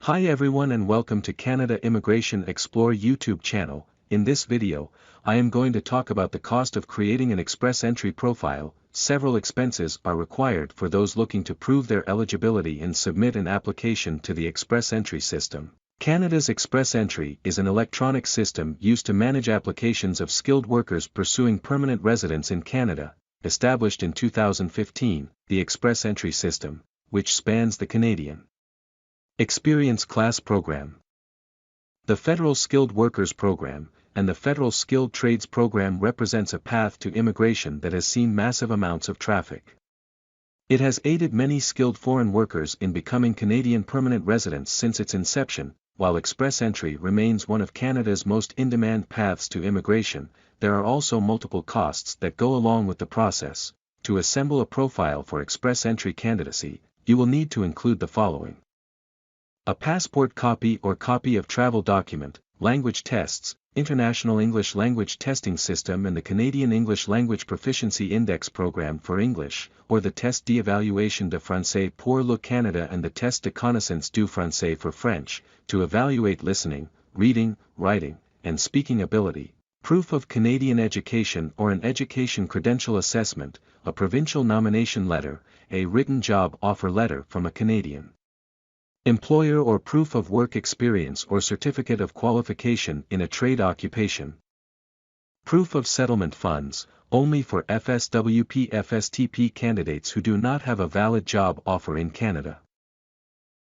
Hi everyone and welcome to Canada Immigration Explore YouTube channel. In this video, I am going to talk about the cost of creating an express entry profile. Several expenses are required for those looking to prove their eligibility and submit an application to the express entry system. Canada's express entry is an electronic system used to manage applications of skilled workers pursuing permanent residence in Canada, established in 2015, the express entry system, which spans the Canadian Experience Class Program, the Federal Skilled Workers Program, and the Federal Skilled Trades Program represents a path to immigration that has seen massive amounts of traffic. It has aided many skilled foreign workers in becoming Canadian permanent residents since its inception. While express entry remains one of Canada's most in-demand paths to immigration, there are also multiple costs that go along with the process. To assemble a profile for express entry candidacy, you will need to include the following: a passport copy or copy of travel document, language tests, International English Language Testing System and the Canadian English Language Proficiency Index Program for English, or the Test d'Évaluation de Français pour le Canada and the Test de Connaissance du Français for French, to evaluate listening, reading, writing, and speaking ability, proof of Canadian education or an education credential assessment, a provincial nomination letter, a written job offer letter from a Canadian employer or proof of work experience or certificate of qualification in a trade occupation. Proof of settlement funds, only for FSWP FSTP candidates who do not have a valid job offer in Canada.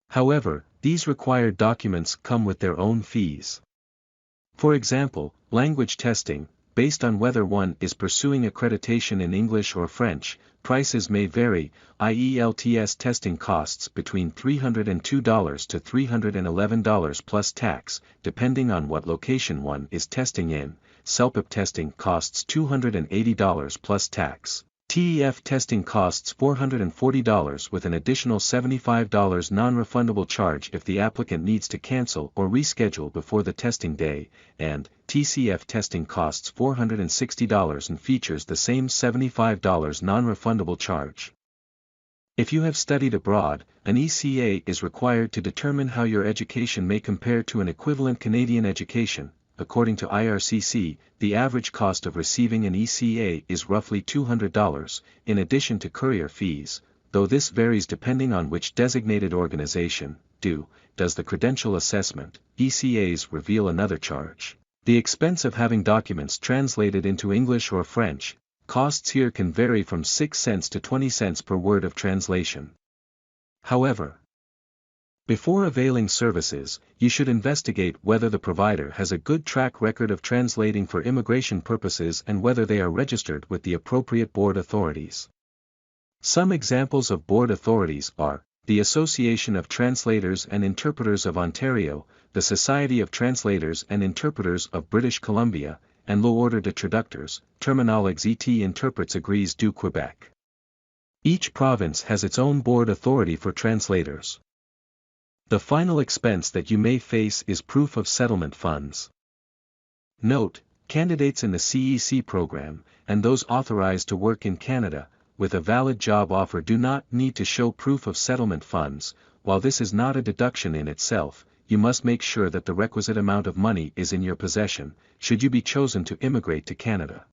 However, these required documents come with their own fees. For example, language testing, based on whether one is pursuing accreditation in English or French, prices may vary, i.e. LTS testing costs between $302 to $311 plus tax, depending on what location one is testing in. CELPIP testing costs $280 plus tax. TEF testing costs $440 with an additional $75 non-refundable charge if the applicant needs to cancel or reschedule before the testing day, and TCF testing costs $460 and features the same $75 non-refundable charge. If you have studied abroad, an ECA is required to determine how your education may compare to an equivalent Canadian education. According to IRCC, the average cost of receiving an ECA is roughly $200, in addition to courier fees, though this varies depending on which designated organization does the credential assessment. ECAs reveal another charge. The expense of having documents translated into English or French. Costs here can vary from 6 cents to 20 cents per word of translation. However, before availing services, you should investigate whether the provider has a good track record of translating for immigration purposes and whether they are registered with the appropriate board authorities. Some examples of board authorities are the Association of Translators and Interpreters of Ontario, the Society of Translators and Interpreters of British Columbia, and L'Ordre de Traducteurs, Terminologues et Interprètes Agréés du Québec. Each province has its own board authority for translators. The final expense that you may face is proof of settlement funds. Note, candidates in the CEC program, and those authorized to work in Canada, with a valid job offer do not need to show proof of settlement funds. While this is not a deduction in itself, you must make sure that the requisite amount of money is in your possession, should you be chosen to immigrate to Canada.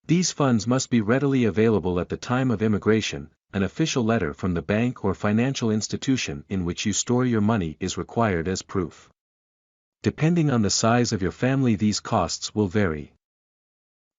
These funds must be readily available at the time of immigration. An official letter from the bank or financial institution in which you store your money is required as proof. Depending on the size of your family, these costs will vary.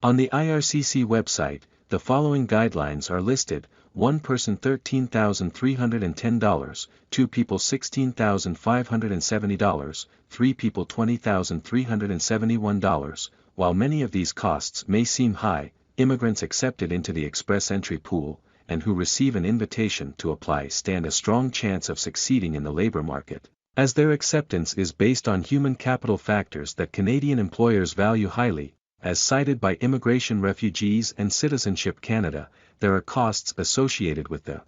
On the IRCC website, the following guidelines are listed: one person $13,310, two people $16,570, three people $20,371. While many of these costs may seem high, immigrants accepted into the express entry pool, and who receive an invitation to apply stand a strong chance of succeeding in the labor market, as their acceptance is based on human capital factors that Canadian employers value highly. As cited by Immigration, Refugees and Citizenship Canada, there are costs associated with the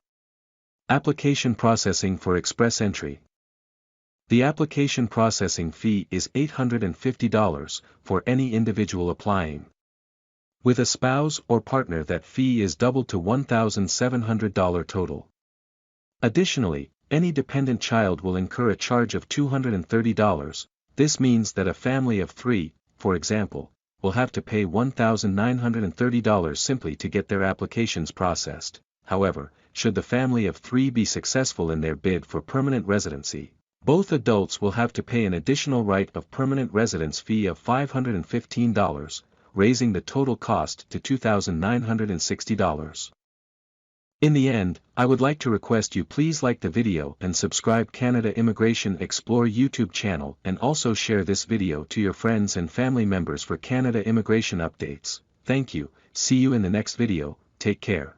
application processing for express entry. The application processing fee is $850 for any individual applying. With a spouse or partner, that fee is doubled to $1,700 total. Additionally, Any dependent child will incur a charge of $230. This means that a family of 3, for example, will have to pay $1,930 simply to get their applications processed. However, should the family of 3 be successful in their bid for permanent residency, both adults will have to pay an additional right of permanent residence fee of $515, raising the total cost to $2,960. In the end, I would like to request you please like the video and subscribe Canada Immigration Explore YouTube channel, and also share this video to your friends and family members for Canada immigration updates. Thank you, see you in the next video, take care.